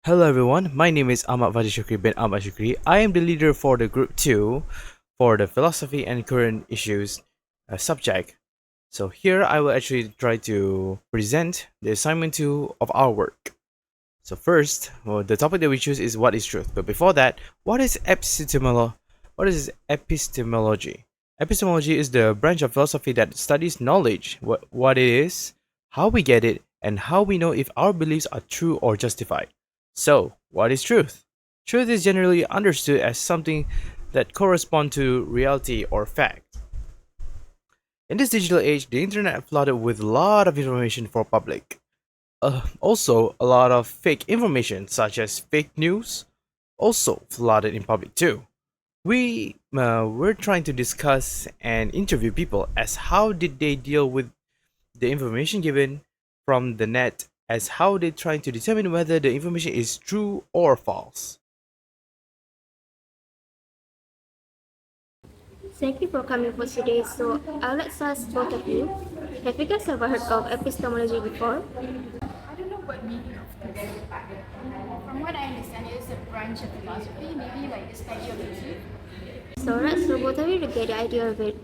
Hello everyone, my name is Ahmad Fadi Shukri bin Ahmad Shukri. I am the leader for the group 2 for the philosophy and current issues subject. So here I will actually try to present the assignment 2 of our work. So first, the topic that we choose is what is truth. But before that, what is epistemology? Epistemology is the branch of philosophy that studies knowledge, what it is, how we get it, and how we know if our beliefs are true or justified. So, what is truth? Truth is generally understood as something that corresponds to reality or fact. In this digital age, the internet flooded with a lot of information for public. Also, a lot of fake information, such as fake news, also flooded in public too. We're trying to discuss and interview people as how did they deal with the information given from the net, as how they trying to determine whether the information is true or false. Thank you for coming for today. So let's ask both of you. Have you guys ever heard of epistemology before? I don't know what meaning of this. From what I understand, it is a branch of philosophy, maybe like the study of the truth. So both of you to get the idea of it.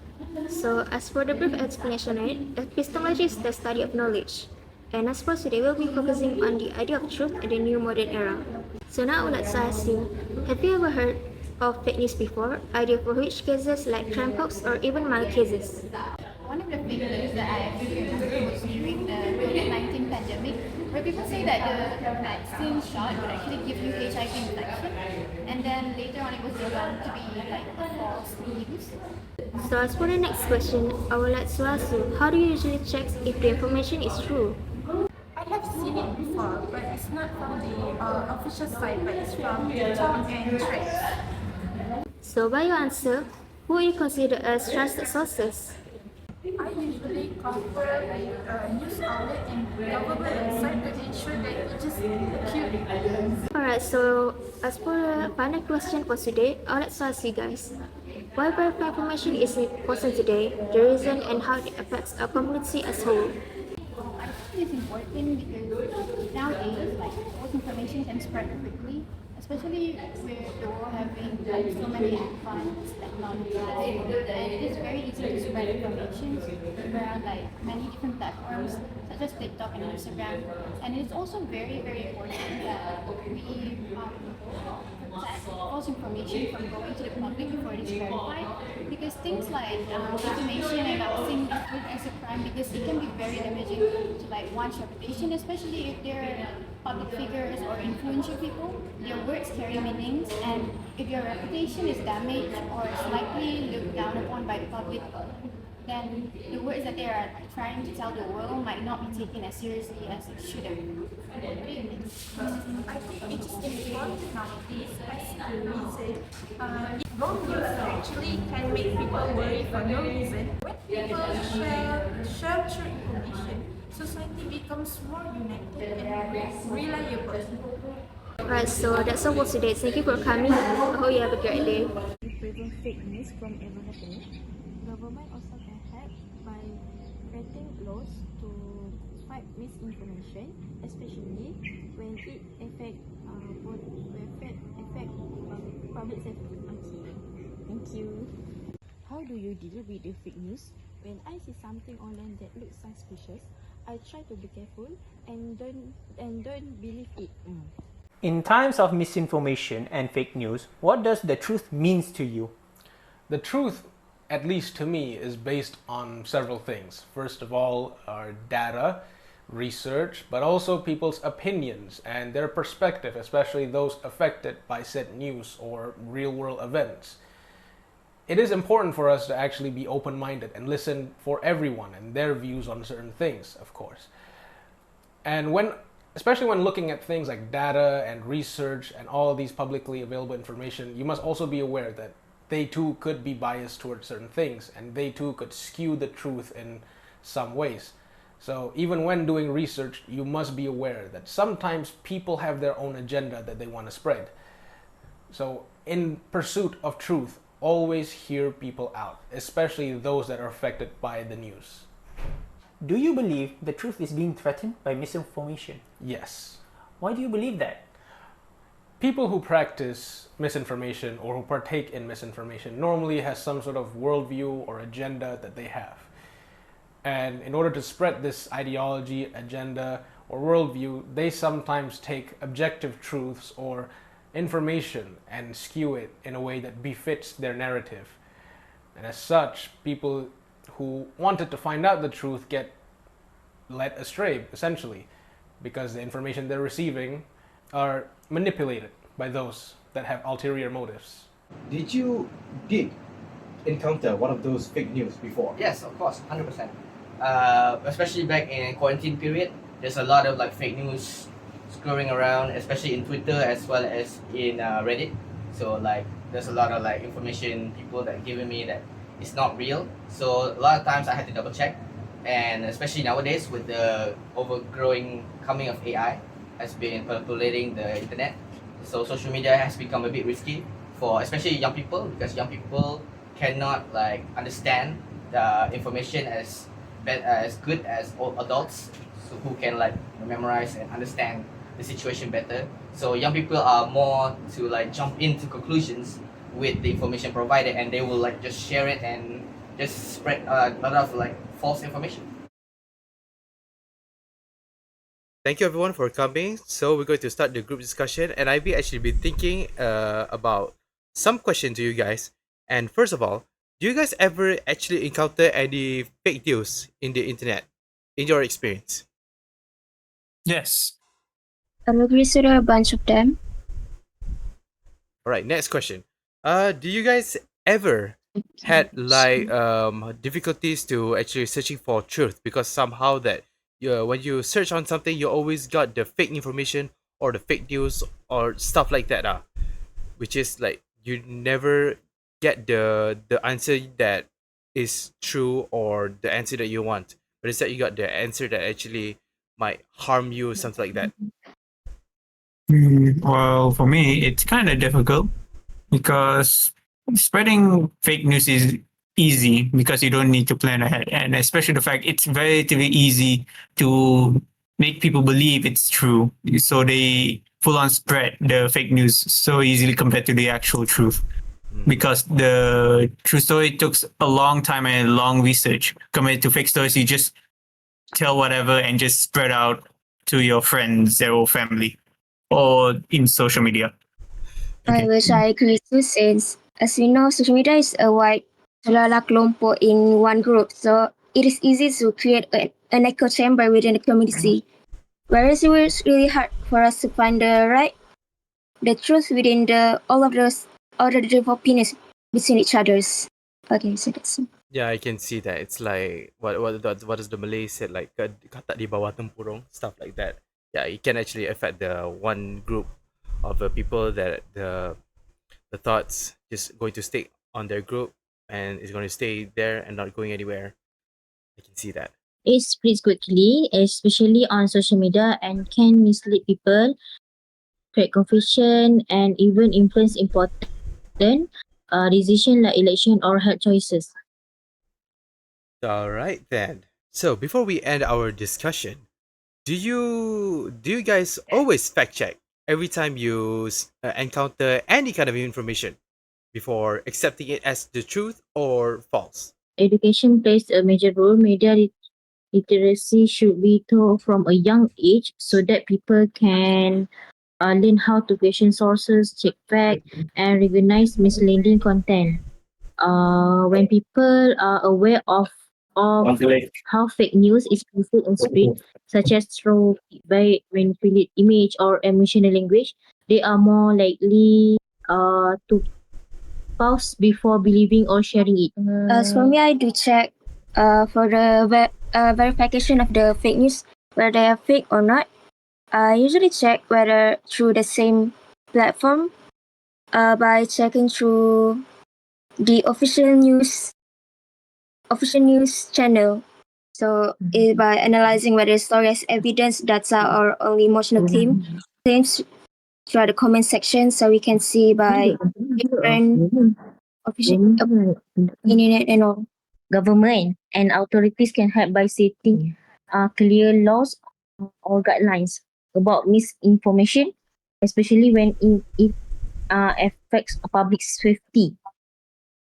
So as for the brief explanation, right, epistemology is the study of knowledge. And as for today, we'll be focusing on the idea of truth in the new modern era. So now let's ask you, have you ever heard of fake news before, either for which cases like crime hoax or even mild cases? One of the fake news that I actually remember was during the COVID-19 pandemic, where people say that the vaccine shot would actually give you HIV infection, and then later on it was found to be like false news. So as for the next question, I would like to ask you, how do you usually check if the information is true? I have seen it before, but it's not from the official site, but it's from TikTok and Threads. So by your answer, who you consider as trusted sources? I usually compare with news outlet and government website to ensure that it just accurate. Alright, so as for the final question for today, I would like to ask you guys, why verified information is important today, the reason and how it affects our community as a whole? I think it's important because nowadays, like, false information can spread quickly, especially with the world having like so many advanced technologies. And it is very easy to spread information around like many different platforms such as TikTok and Instagram. And it's also very, very important that we protect false information from going to the public before it is verified, because things like defamation and doxing is good as a crime because it can be very damaging to like one's reputation, especially if they're public figures or influential people. Their words carry meanings, and if your reputation is damaged or slightly looked down upon by the public, then the words that they are trying to tell the world might not be taken as seriously as it should have. What do you think? I think it is important nowadays as a reason. Wrong news actually can make people worry for no reason. When people share true information, society becomes more united and reliable. Alright, so that's all for today. Thank you for coming. I hope you have a great day. To prevent fake news from ever happening, government also can help by creating laws to fight misinformation, especially when it affect public safety. Okay, thank you. How do you deal with the fake news? When I see something online that looks suspicious, I try to be careful and don't believe it. In times of misinformation and fake news, what does the truth means to you? The truth, at least to me, is based on several things. First of all, our data, research, but also people's opinions and their perspective, especially those affected by said news or real-world events. It is important for us to actually be open-minded and listen for everyone and their views on certain things, of course. And especially when looking at things like data and research and all of these publicly available information, you must also be aware that they too could be biased towards certain things, and they too could skew the truth in some ways. So even when doing research, you must be aware that sometimes people have their own agenda that they want to spread. So in pursuit of truth, always hear people out, especially those that are affected by the news. Do you believe the truth is being threatened by misinformation? Yes. Why do you believe that? People who practice misinformation or who partake in misinformation normally has some sort of worldview or agenda that they have. And in order to spread this ideology, agenda, or worldview, they sometimes take objective truths or information and skew it in a way that befits their narrative. And as such, people who wanted to find out the truth get led astray, essentially, because the information they're receiving are manipulated by those that have ulterior motives. Did you encounter one of those fake news before? Yes, of course, 100%. Especially back in quarantine period, there's a lot of like fake news scrolling around, especially in Twitter as well as in Reddit. So like, there's a lot of like information people that giving me that it's not real. So a lot of times I had to double check, and especially nowadays with the overgrowing coming of AI, has been populating the internet. So social media has become a bit risky for especially young people, because young people cannot like understand the information as good as old adults, so who can like memorize and understand the situation better. So young people are more to like jump into conclusions with the information provided, and they will like just share it and just spread a lot of like false information. Thank you everyone for coming. So we're going to start the group discussion, and I've actually been thinking about some questions to you guys. And first of all, do you guys ever actually encounter any fake news in the internet in your experience? Yes. I agree with a bunch of them. All right, next question. Do you guys ever had like difficulties to actually searching for truth because somehow that when you search on something you always got the fake information or the fake news or stuff like that which is like you never get the answer that is true or the answer that you want, but instead you got the answer that actually might harm you, something like that. Well, for me, it's kind of difficult because spreading fake news is easy because you don't need to plan ahead. And especially the fact it's relatively easy to make people believe it's true. So they full on spread the fake news so easily compared to the actual truth. Because the true story took a long time and a long research compared to fake stories. You just tell whatever and just spread out to your friends, their family, or in social media. I wish I agree too, since as we know, social media is a wide selala kelompok in one group, so it is easy to create an echo chamber within the community. Whereas it was really hard for us to find the truth within all the different opinions between each others. Okay, so that's it. Yeah, I can see that. It's like what does the Malay said, like kata di bawah tempurung, stuff like that. Yeah, it can actually affect the one group of people that the thoughts just going to stay on their group and it's going to stay there and not going anywhere. I can see that. It spreads quickly, especially on social media, and can mislead people, create confusion, and even influence important decisions like election or health choices. All right then. So before we end our discussion, do you guys always fact check every time you encounter any kind of information before accepting it as the truth or false? Education plays a major role. Media literacy should be taught from a young age so that people can learn how to question sources, check facts, and recognize misleading content. When people are aware of how fake news is presented and spread, such as through by manipulated image or emotional language, they are more likely to pause before believing or sharing it. As for me, I do check for the verification of the fake news, whether they are fake or not. I usually check whether through the same platform by checking through the official news channel. So by analyzing whether the story has evidence, data, or only emotional claims throughout the comment section, so we can see by different official internet and all. Government and authorities can help by setting clear laws or guidelines about misinformation, especially when it affects public safety,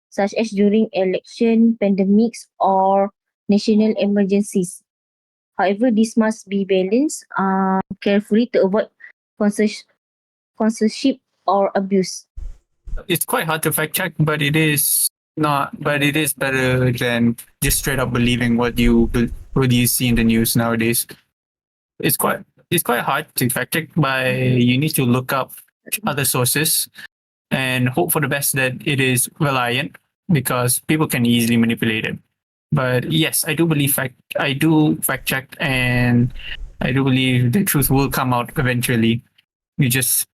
such as during election, pandemics, or national emergencies. However, this must be balanced carefully to avoid censorship censorship or abuse. It's quite hard to fact check, but it is not. But it is better than just straight up believing what you see in the news nowadays. It's quite it's quite hard to fact check, but you need to look up other sources and hope for the best that it is reliant because people can easily manipulate it. But yes, I do fact check and I do believe the truth will come out eventually. You just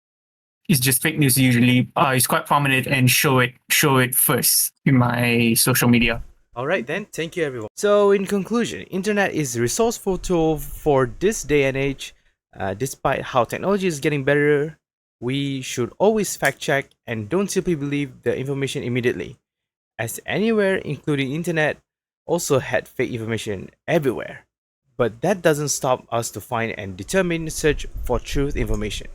it's just fake news usually. It's quite prominent and show it first in my social media. Alright then, thank you everyone. So in conclusion, internet is a resourceful tool for this day and age. Despite how technology is getting better, we should always fact check and don't simply believe the information immediately, as anywhere including internet also had fake information everywhere. But that doesn't stop us to find and determine search for truth information.